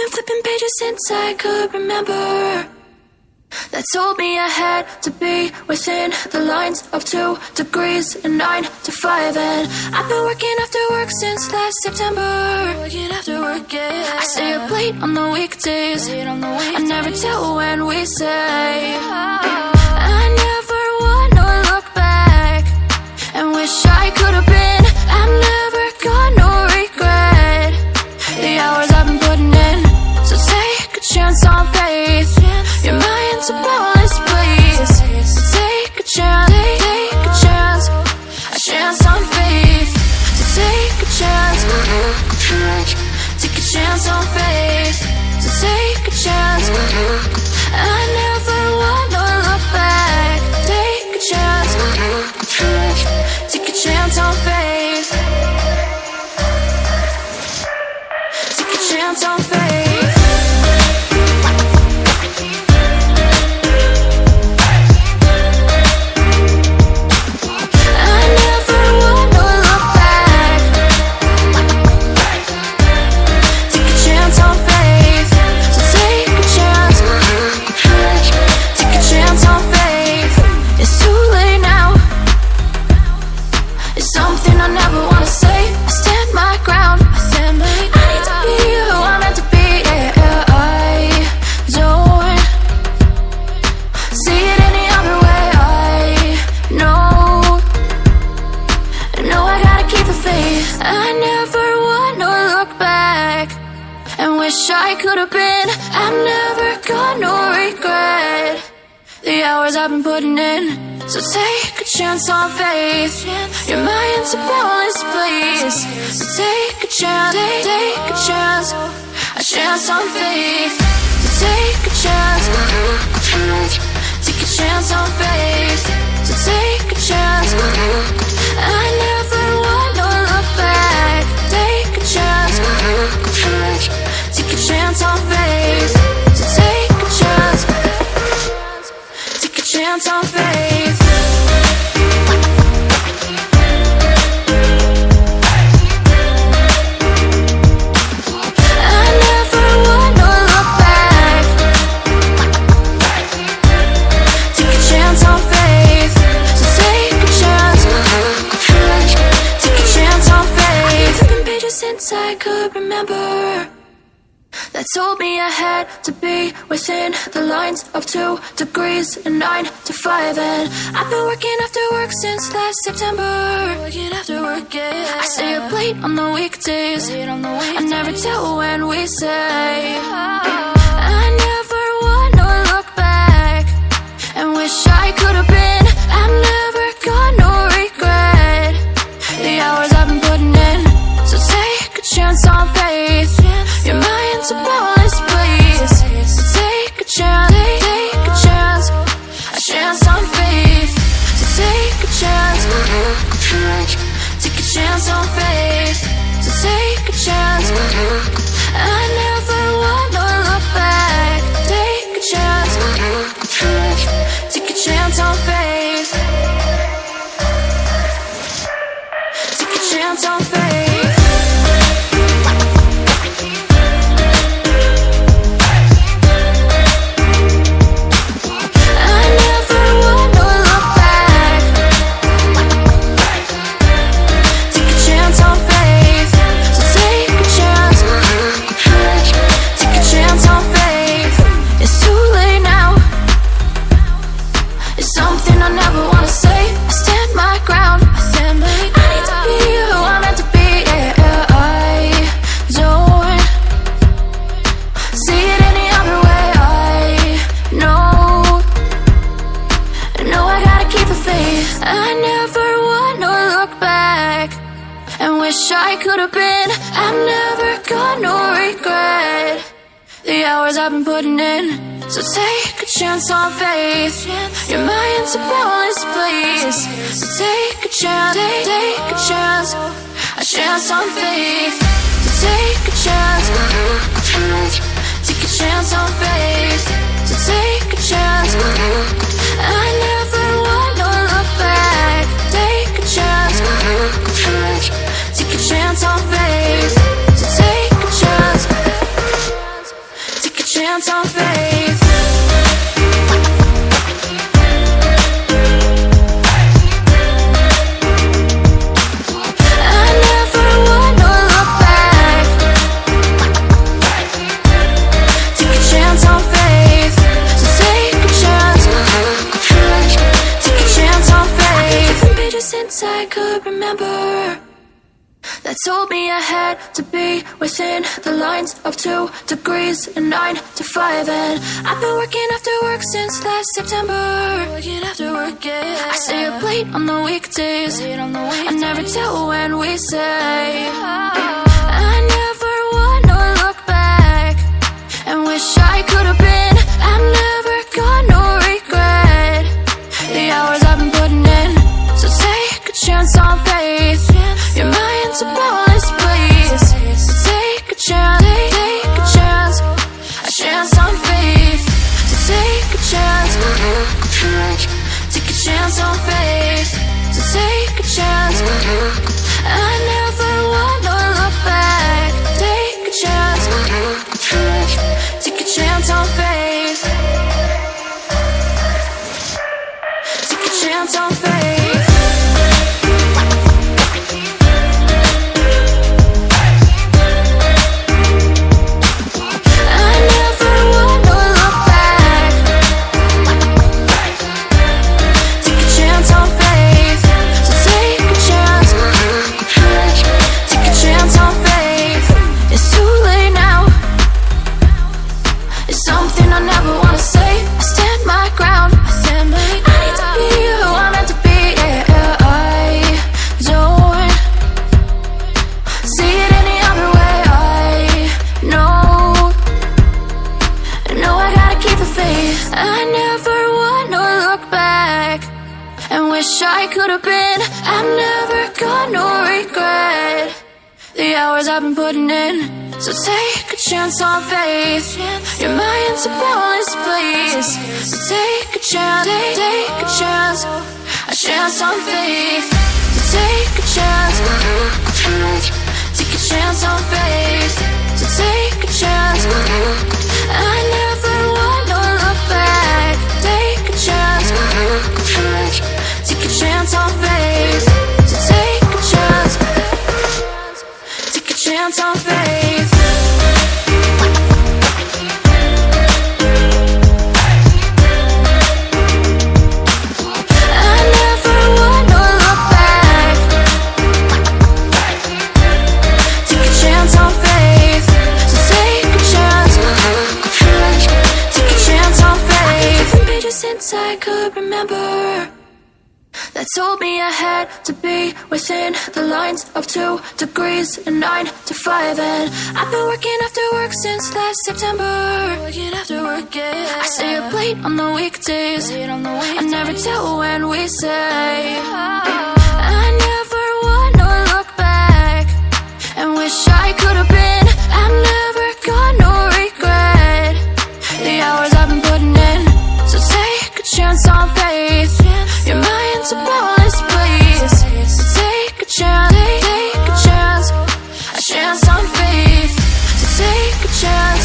been flipping pages since I could remember, that told me I had to be within the lines of 2 degrees and 9 to 5. And I've been working after work since last September. Working after work, yeah. I stay up late on the weekdays. I never tell when we say. I never wanna look back and wish I could have been. I've never got no regret. The hours I've been putting in, so take a chance on faith. Your mind's a boundless place. So take a chance, take a chance, a chance on faith. So take a chance, take a chance on faith. So take a chance. I never wanna look back. Take a chance, take a chance on faith. Take a chance on faith. I could have been. I've never got no regret. The hours I've been putting in, so take a chance on faith. Your mind's a boundless place. So take a chance, take a chance, a chance on faith. So take a chance, take a chance on faith. So take a chance. I never wanna look back. Take a chance. Take a chance on faith. So take a chance. Take a chance on faith. I never wanna look back. Take a chance on faith. So take a chance. Take a chance on faith. I've been pages since I could remember, that told me I had to be within the lines of 2 degrees and 9 to 5. And I've been working after work since last September. Working after work, yeah. I stay up late on the weekdays. I never tell when we say. I never wanna look back and wish I could have been. I've never got no regret. The hours I've been putting in, so take a chance on faith. Your mind's a boundless place. So take a chance, take a chance, a chance on faith. So take a chance, take a chance on faith. So take a chance. I never wanna look back. Take a chance, take a chance on faith. Take a chance on faith. I could have been. I've never got no regret. The hours I've been putting in, so take a chance on faith. Your mind's a boundless place. So take a chance, take a chance, a chance on faith. So take a chance, take a chance on faith. So take a chance. I never wanna look back. Take a chance, take a chance on faith. So take a chance, chance on faith. I never wanna look back. Take a chance on faith. So take a chance. Take a chance on faith. I've been since I could remember. That told me I had to be within the lines of 2 degrees and 9 to 5. And I've been working after work since last September. Working after work, yeah. I stay up late on the weekdays. I never tell when we say. I never wanna look back and wish I could have been. I'm never gonna regret the hours I've been putting in. So take a chance on faith. Your mind's a boundless place. So take a chance, take a chance. A chance on faith. So take a chance. Take a chance on faith. So take a chance. I never wanna look back. Take a chance. Take a chance on faith. Take a chance on faith. I never wanna look back and wish I could have been. I'm never gonna regret the hours I've been putting in. So take a chance on faith. Your mind's a boundless place. So take a chance, take a chance. A chance on faith. So take a chance. Take a chance on faith. So take a chance. I never wanna look back. Take a chance. Take a chance on faith. So take a chance. Take a chance on faith. I never wanna look back. Take a chance on faith. So take a chance. Take a chance on faith. I've been since I could remember. That told me I had to be within the lines of 2 degrees and 9 to 5. And I've been working after work since last September. Working after work, yeah. I stay up late on the weekdays. I never tell when we say. I never wanna look back and wish I could have been. I'm never gonna regret the hours I've been putting in. So take a chance on faith. Your mind's a boundless place. So take a chance, take a chance. A chance on faith. So take a chance.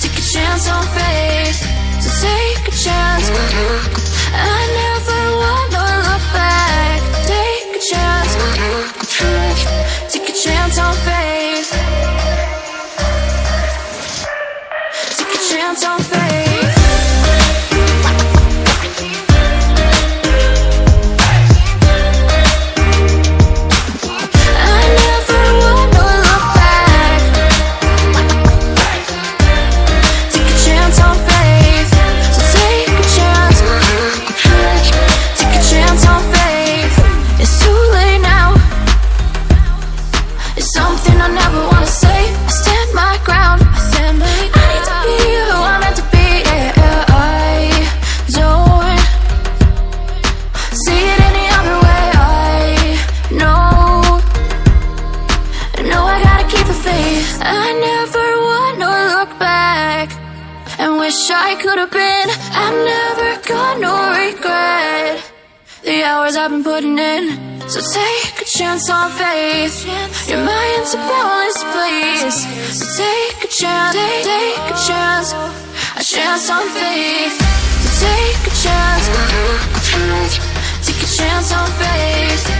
Take a chance on faith. So take a chance. I never wanna look back. Take a chance. Take a chance on faith. Take a chance on faith. I never wanna look back and wish I could have been. I'm never gonna regret the hours I've been putting in. So take a chance on faith. Your mind's a boundless place. So take a chance, take a chance, a chance on faith. So take a chance, take a chance on faith.